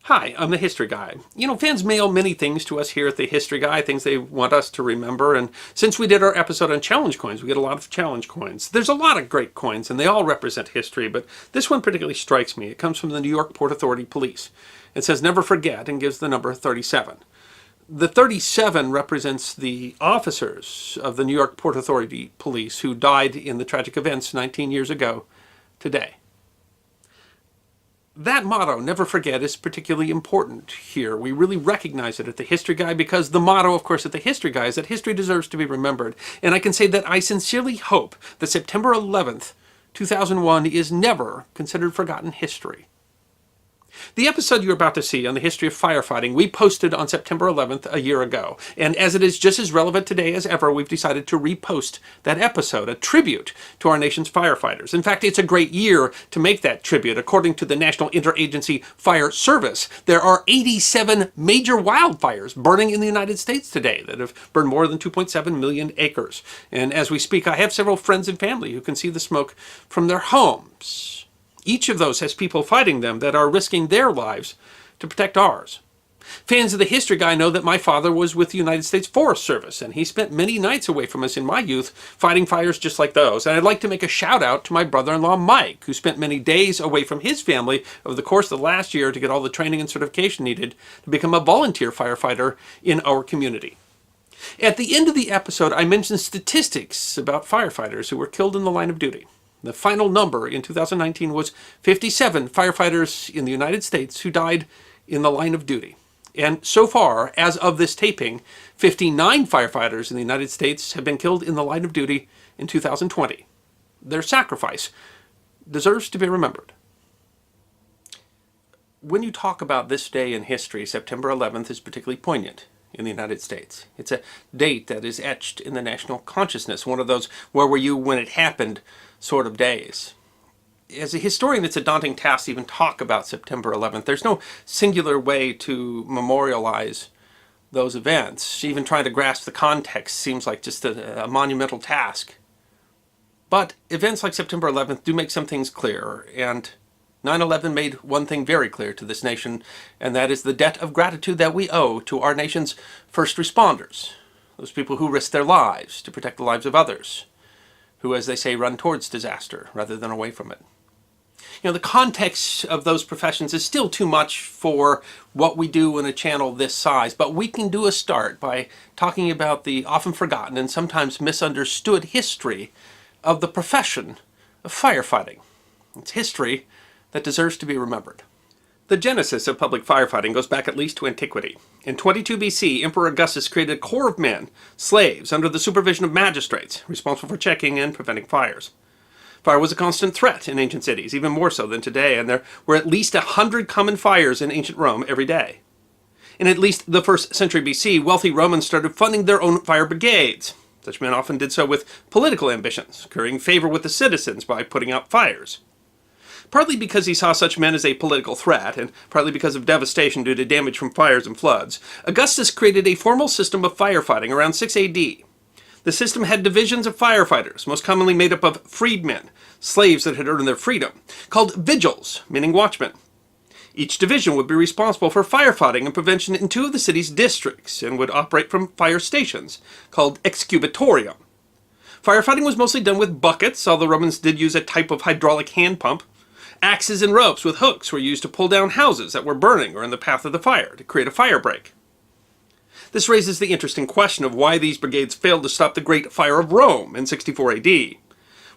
Hi, I'm the History Guy. You know, fans mail many things to us here at the History Guy, things they want us to remember, and since we did our episode on challenge coins, we get a lot of challenge coins. There's a lot of great coins, and they all represent history, but this one particularly strikes me. It comes from the New York Port Authority Police. It says, "Never forget," and gives the number 37. The 37 represents the officers of the New York Port Authority Police who died in the tragic events 19 years ago today. That motto, "Never Forget," is particularly important here. We really recognize it at the History Guy because the motto, of course, at the History Guy is that history deserves to be remembered. And I can say that I sincerely hope that September 11th, 2001 is never considered forgotten history. The episode you're about to see on the history of firefighting, we posted on September 11th a year ago. And as it is just as relevant today as ever, we've decided to repost that episode, a tribute to our nation's firefighters. In fact, it's a great year to make that tribute. According to the National Interagency Fire Service, there are 87 major wildfires burning in the United States today that have burned more than 2.7 million acres. And as we speak, I have several friends and family who can see the smoke from their homes. Each of those has people fighting them that are risking their lives to protect ours. Fans of the History Guy know that my father was with the United States Forest Service, and he spent many nights away from us in my youth fighting fires just like those. And I'd like to make a shout out to my brother-in-law Mike, who spent many days away from his family over the course of the last year to get all the training and certification needed to become a volunteer firefighter in our community. At the end of the episode, I mentioned statistics about firefighters who were killed in the line of duty. The final number in 2019 was 57 firefighters in the United States who died in the line of duty. And so far, as of this taping, 59 firefighters in the United States have been killed in the line of duty in 2020. Their sacrifice deserves to be remembered. When you talk about this day in history, September 11th is particularly poignant in the United States. It's a date that is etched in the national consciousness, one of those "where were you when it happened" sort of days. As a historian, it's a daunting task to even talk about September 11th. There's no singular way to memorialize those events. Even trying to grasp the context seems like just a monumental task. But events like September 11th do make some things clear, and 9/11 made one thing very clear to this nation, and that is the debt of gratitude that we owe to our nation's first responders, those people who risk their lives to protect the lives of others, who, as they say, run towards disaster rather than away from it. You know, the context of those professions is still too much for what we do in a channel this size, but we can do a start by talking about the often forgotten and sometimes misunderstood history of the profession of firefighting. It's history that deserves to be remembered. The genesis of public firefighting goes back at least to antiquity. In 22 BC, Emperor Augustus created a corps of men, slaves, under the supervision of magistrates, responsible for checking and preventing fires. Fire was a constant threat in ancient cities, even more so than today, and there were at least 100 common fires in ancient Rome every day. In at least the 1st century BC, wealthy Romans started funding their own fire brigades. Such men often did so with political ambitions, currying favor with the citizens by putting out fires. Partly because he saw such men as a political threat, and partly because of devastation due to damage from fires and floods, Augustus created a formal system of firefighting around 6 AD. The system had divisions of firefighters, most commonly made up of freedmen, slaves that had earned their freedom, called vigils, meaning watchmen. Each division would be responsible for firefighting and prevention in 2 of the city's districts, and would operate from fire stations, called excubatorium. Firefighting was mostly done with buckets, although Romans did use a type of hydraulic hand pump. Axes and ropes with hooks were used to pull down houses that were burning or in the path of the fire to create a fire break. This raises the interesting question of why these brigades failed to stop the Great Fire of Rome in 64 AD.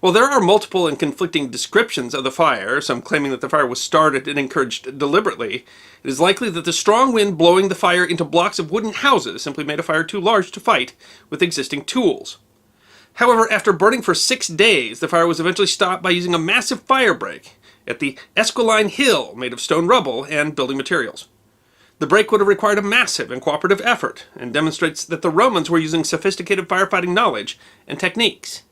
Well, there are multiple and conflicting descriptions of the fire, some claiming that the fire was started and encouraged deliberately. It is likely that the strong wind blowing the fire into blocks of wooden houses simply made a fire too large to fight with existing tools. However, after burning for 6 days, the fire was eventually stopped by using a massive fire break at the Esquiline Hill, made of stone rubble and building materials. The break would have required a massive and cooperative effort, and demonstrates that the Romans were using sophisticated firefighting knowledge and techniques.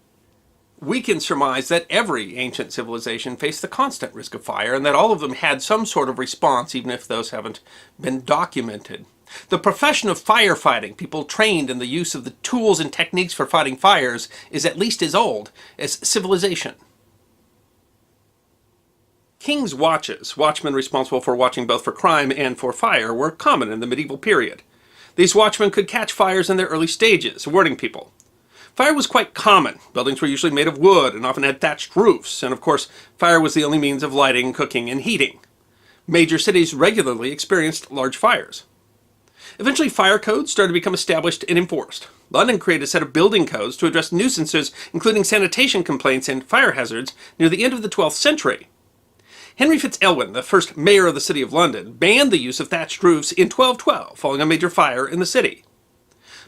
We can surmise that every ancient civilization faced the constant risk of fire, and that all of them had some sort of response, even if those haven't been documented. The profession of firefighting, people trained in the use of the tools and techniques for fighting fires, is at least as old as civilization. King's watches, watchmen responsible for watching both for crime and for fire, were common in the medieval period. These watchmen could catch fires in their early stages, warning people. Fire was quite common. Buildings were usually made of wood and often had thatched roofs, and of course, fire was the only means of lighting, cooking, and heating. Major cities regularly experienced large fires. Eventually, fire codes started to become established and enforced. London created a set of building codes to address nuisances, including sanitation complaints and fire hazards, near the end of the 12th century. Henry Fitzelwin, the first mayor of the City of London, banned the use of thatched roofs in 1212 following a major fire in the city.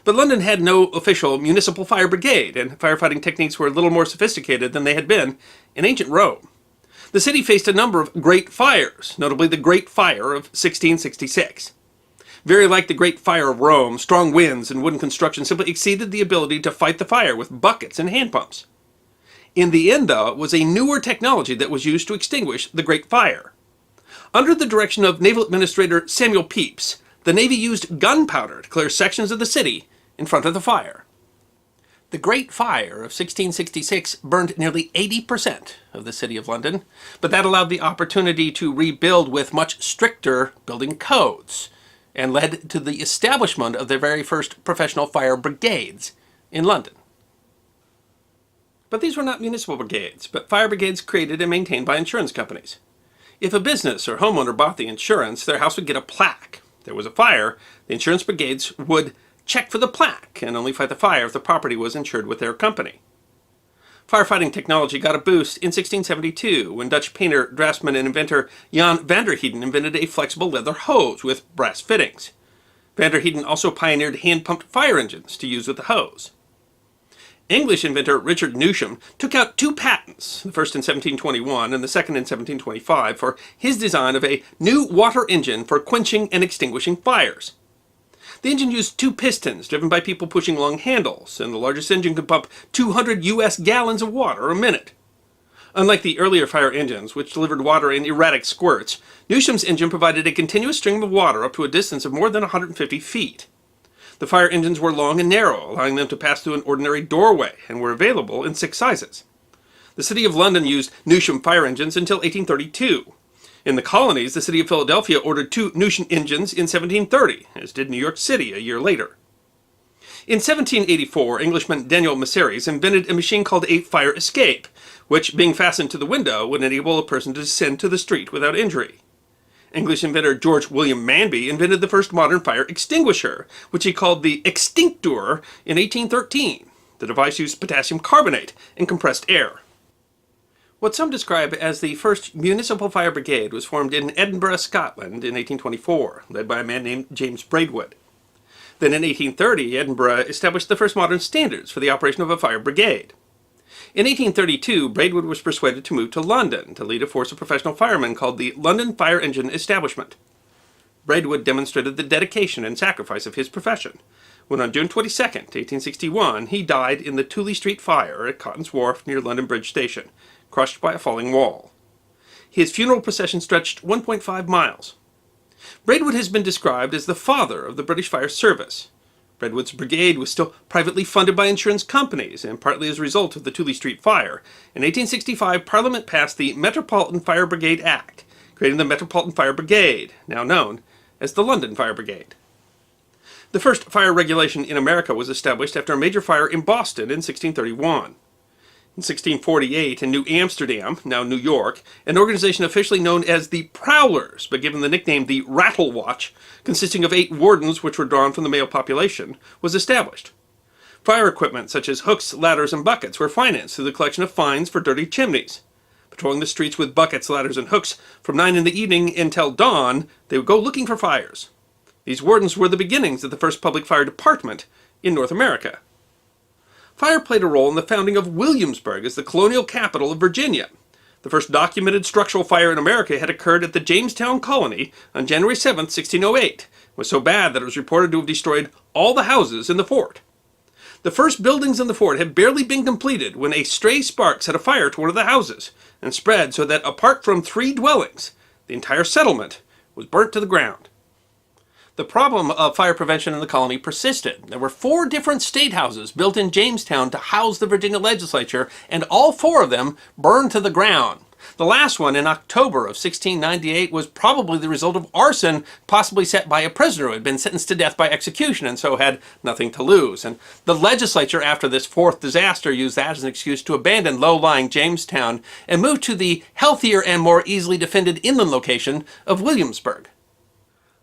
But London had no official municipal fire brigade, and firefighting techniques were a little more sophisticated than they had been in ancient Rome. The city faced a number of great fires, notably the Great Fire of 1666. Very like the Great Fire of Rome, strong winds and wooden construction simply exceeded the ability to fight the fire with buckets and hand pumps. In the end, though, it was a newer technology that was used to extinguish the Great Fire. Under the direction of Naval Administrator Samuel Pepys, the Navy used gunpowder to clear sections of the city in front of the fire. The Great Fire of 1666 burned nearly 80% of the City of London, but that allowed the opportunity to rebuild with much stricter building codes, and led to the establishment of the very first professional fire brigades in London. But these were not municipal brigades, but fire brigades created and maintained by insurance companies. If a business or homeowner bought the insurance, their house would get a plaque. If there was a fire, the insurance brigades would check for the plaque and only fight the fire if the property was insured with their company. Firefighting technology got a boost in 1672 when Dutch painter, draftsman, and inventor Jan van der Heijden invented a flexible leather hose with brass fittings. Van der Heijden also pioneered hand-pumped fire engines to use with the hose. English inventor Richard Newsham took out 2 patents, the first in 1721 and the second in 1725, for his design of a new water engine for quenching and extinguishing fires. The engine used 2 pistons driven by people pushing long handles, and the largest engine could pump 200 US gallons of water a minute. Unlike the earlier fire engines, which delivered water in erratic squirts, Newsham's engine provided a continuous stream of water up to a distance of more than 150 feet. The fire engines were long and narrow, allowing them to pass through an ordinary doorway, and were available in 6 sizes. The City of London used Newsham fire engines until 1832. In the colonies, the city of Philadelphia ordered 2 Newsham engines in 1730, as did New York City a year later. In 1784, Englishman Daniel Messeres invented a machine called a fire escape, which, being fastened to the window, would enable a person to descend to the street without injury. English inventor George William Manby invented the first modern fire extinguisher, which he called the extincteur in 1813. The device used potassium carbonate and compressed air. What some describe as the first municipal fire brigade was formed in Edinburgh, Scotland in 1824, led by a man named James Braidwood. Then in 1830, Edinburgh established the first modern standards for the operation of a fire brigade. In 1832, Braidwood was persuaded to move to London to lead a force of professional firemen called the London Fire Engine Establishment. Braidwood demonstrated the dedication and sacrifice of his profession, when on June 22, 1861, he died in the Tooley Street fire at Cotton's Wharf near London Bridge Station, crushed by a falling wall. His funeral procession stretched 1.5 miles. Braidwood has been described as the father of the British Fire Service. Braidwood's brigade was still privately funded by insurance companies, and partly as a result of the Tooley Street fire. In 1865, Parliament passed the Metropolitan Fire Brigade Act, creating the Metropolitan Fire Brigade, now known as the London Fire Brigade. The first fire regulation in America was established after a major fire in Boston in 1631. In 1648, in New Amsterdam, now New York, an organization officially known as the Prowlers, but given the nickname the Rattle Watch, consisting of 8 wardens which were drawn from the male population, was established. Fire equipment such as hooks, ladders, and buckets were financed through the collection of fines for dirty chimneys. Patrolling the streets with buckets, ladders, and hooks from 9 in the evening until dawn, they would go looking for fires. These wardens were the beginnings of the first public fire department in North America. Fire played a role in the founding of Williamsburg as the colonial capital of Virginia. The first documented structural fire in America had occurred at the Jamestown colony on January 7, 1608. It was so bad that it was reported to have destroyed all the houses in the fort. The first buildings in the fort had barely been completed when a stray spark set a fire to one of the houses and spread so that apart from 3 dwellings, the entire settlement was burnt to the ground. The problem of fire prevention in the colony persisted. There were 4 different state houses built in Jamestown to house the Virginia legislature, and all 4 of them burned to the ground. The last one, in October of 1698, was probably the result of arson, possibly set by a prisoner who had been sentenced to death by execution and so had nothing to lose. And the legislature, after this fourth disaster, used that as an excuse to abandon low-lying Jamestown and move to the healthier and more easily defended inland location of Williamsburg.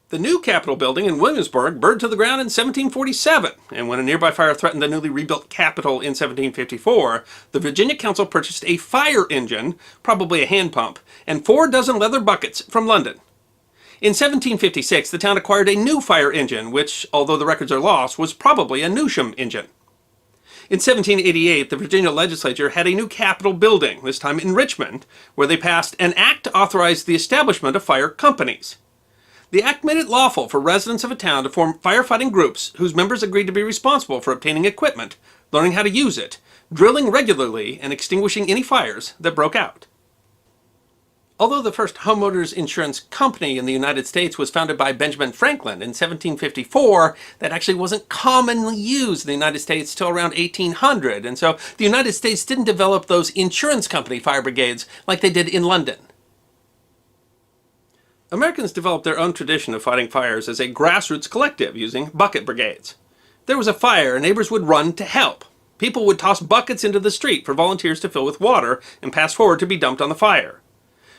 The new Capitol building in Williamsburg burned to the ground in 1747, and when a nearby fire threatened the newly rebuilt Capitol in 1754, the Virginia Council purchased a fire engine, probably a hand pump, and 4 dozen leather buckets from London. In 1756, the town acquired a new fire engine, which, although the records are lost, was probably a Newsham engine. In 1788, the Virginia legislature had a new Capitol building, this time in Richmond, where they passed an act to authorize the establishment of fire companies. The act made it lawful for residents of a town to form firefighting groups whose members agreed to be responsible for obtaining equipment, learning how to use it, drilling regularly, and extinguishing any fires that broke out. Although the first homeowners insurance company in the United States was founded by Benjamin Franklin in 1754, that actually wasn't commonly used in the United States till around 1800, and so the United States didn't develop those insurance company fire brigades like they did in London. Americans developed their own tradition of fighting fires as a grassroots collective using bucket brigades. If there was a fire, neighbors would run to help. People would toss buckets into the street for volunteers to fill with water and pass forward to be dumped on the fire.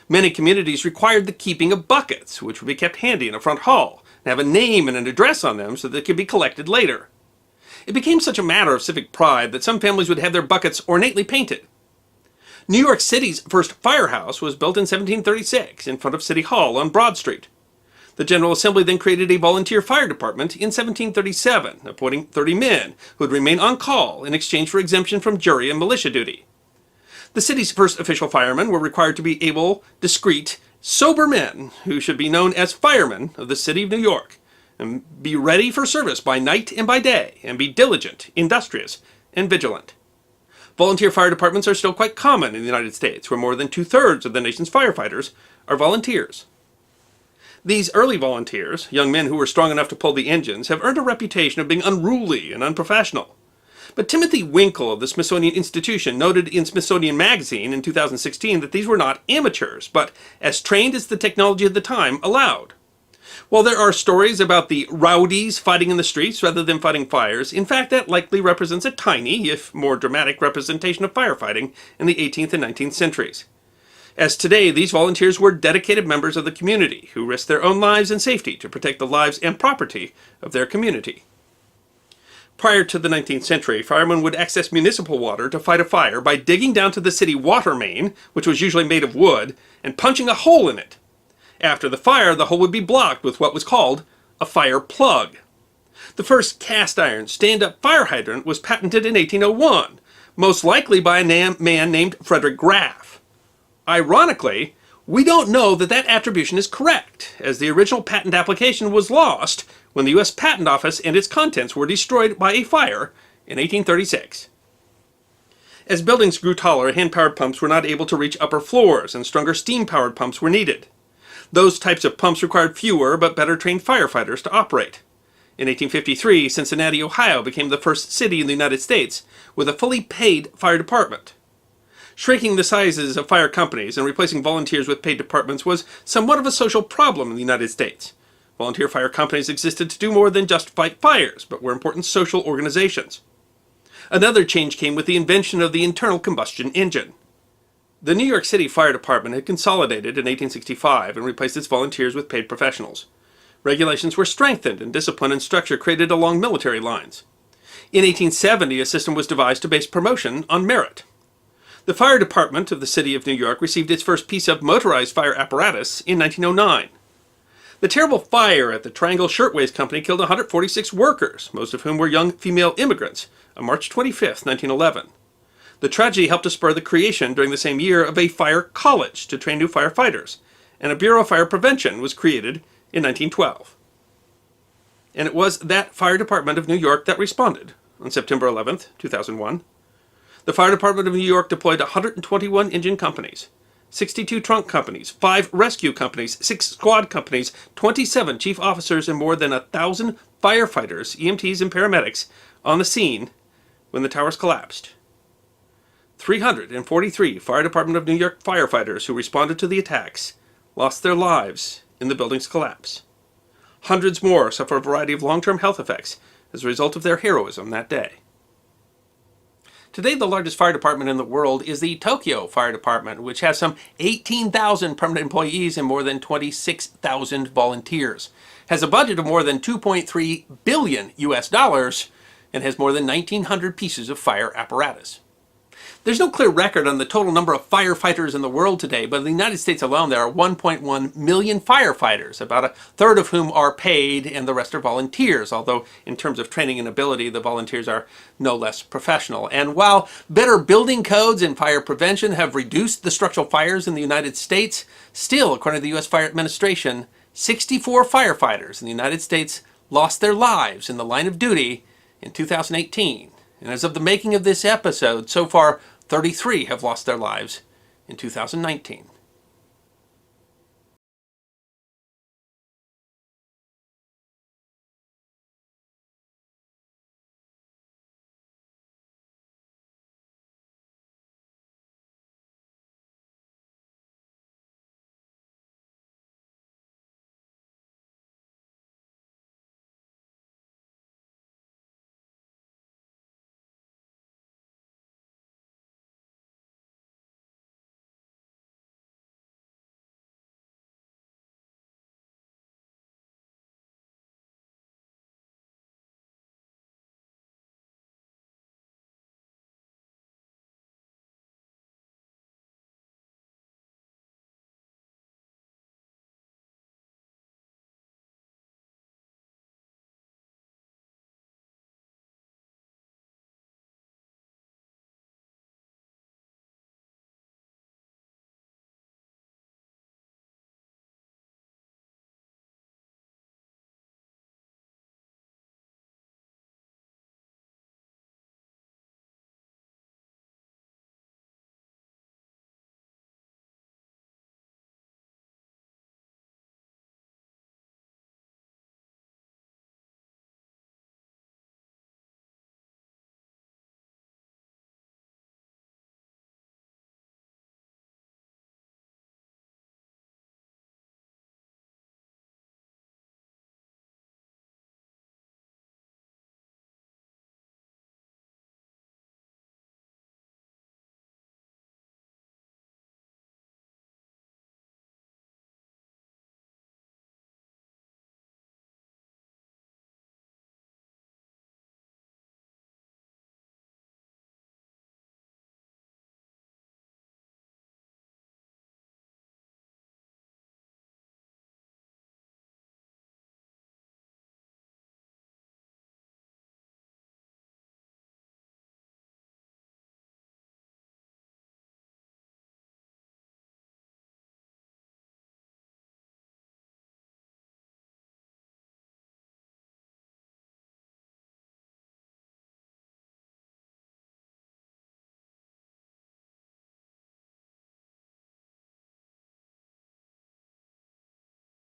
Many communities required the keeping of buckets, which would be kept handy in a front hall, and have a name and an address on them so that they could be collected later. It became such a matter of civic pride that some families would have their buckets ornately painted. New York City's first firehouse was built in 1736 in front of City Hall on Broad Street. The General Assembly then created a volunteer fire department in 1737, appointing 30 men who would remain on call in exchange for exemption from jury and militia duty. The city's first official firemen were required to be able, discreet, sober men who should be known as firemen of the City of New York, and be ready for service by night and by day, and be diligent, industrious, and vigilant. Volunteer fire departments are still quite common in the United States, where more than 2/3 of the nation's firefighters are volunteers. These early volunteers, young men who were strong enough to pull the engines, have earned a reputation of being unruly and unprofessional. But Timothy Winkle of the Smithsonian Institution noted in Smithsonian Magazine in 2016 that these were not amateurs, but as trained as the technology of the time allowed. While there are stories about the rowdies fighting in the streets rather than fighting fires, in fact that likely represents a tiny, if more dramatic, representation of firefighting in the 18th and 19th centuries. As today, these volunteers were dedicated members of the community who risked their own lives and safety to protect the lives and property of their community. Prior to the 19th century, firemen would access municipal water to fight a fire by digging down to the city water main, which was usually made of wood, and punching a hole in it. After the fire, the hole would be blocked with what was called a fire plug. The first cast iron stand-up fire hydrant was patented in 1801, most likely by a man named Frederick Graff. Ironically, we don't know that that attribution is correct, as the original patent application was lost when the U.S. Patent Office and its contents were destroyed by a fire in 1836. As buildings grew taller, hand-powered pumps were not able to reach upper floors, and stronger steam-powered pumps were needed. Those types of pumps required fewer but better trained firefighters to operate. In 1853, Cincinnati, Ohio became the first city in the United States with a fully paid fire department. Shrinking the sizes of fire companies and replacing volunteers with paid departments was somewhat of a social problem in the United States. Volunteer fire companies existed to do more than just fight fires, but were important social organizations. Another change came with the invention of the internal combustion engine. The New York City Fire Department had consolidated in 1865 and replaced its volunteers with paid professionals. Regulations were strengthened and discipline and structure created along military lines. In 1870, a system was devised to base promotion on merit. The fire department of the city of New York received its first piece of motorized fire apparatus in 1909. The terrible fire at the Triangle Shirtwaist Company killed 146 workers, most of whom were young female immigrants, on March 25, 1911. The tragedy helped to spur the creation during the same year of a fire college to train new firefighters, and a Bureau of Fire Prevention was created in 1912. And it was that Fire Department of New York that responded on September 11, 2001. The Fire Department of New York deployed 121 engine companies, 62 trunk companies, 5 rescue companies, 6 squad companies, 27 chief officers, and more than 1,000 firefighters, EMTs, and paramedics on the scene when the towers collapsed. 343 Fire Department of New York firefighters who responded to the attacks lost their lives in the building's collapse. Hundreds more suffer a variety of long-term health effects as a result of their heroism that day. Today, the largest fire department in the world is the Tokyo Fire Department, which has some 18,000 permanent employees and more than 26,000 volunteers, has a budget of more than 2.3 billion US dollars, and has more than 1,900 pieces of fire apparatus. There's no clear record on the total number of firefighters in the world today, but in the United States alone there are 1.1 million firefighters, about a third of whom are paid and the rest are volunteers, although in terms of training and ability, the volunteers are no less professional. And while better building codes and fire prevention have reduced the structural fires in the United States, still, according to the U.S. Fire Administration, 64 firefighters in the United States lost their lives in the line of duty in 2018. And as of the making of this episode, so far 33 have lost their lives in 2019.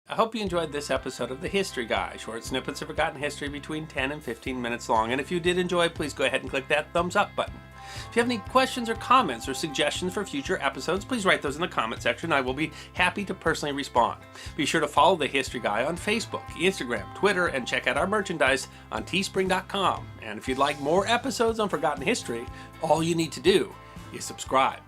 I hope you enjoyed this episode of The History Guy, short snippets of forgotten history between 10 and 15 minutes long. And if you did enjoy, please go ahead and click that thumbs up button. If you have any questions or comments or suggestions for future episodes, please write those in the comment section. I will be happy to personally respond. Be sure to follow The History Guy on Facebook, Instagram, Twitter, and check out our merchandise on teespring.com. And if you'd like more episodes on forgotten history, all you need to do is subscribe.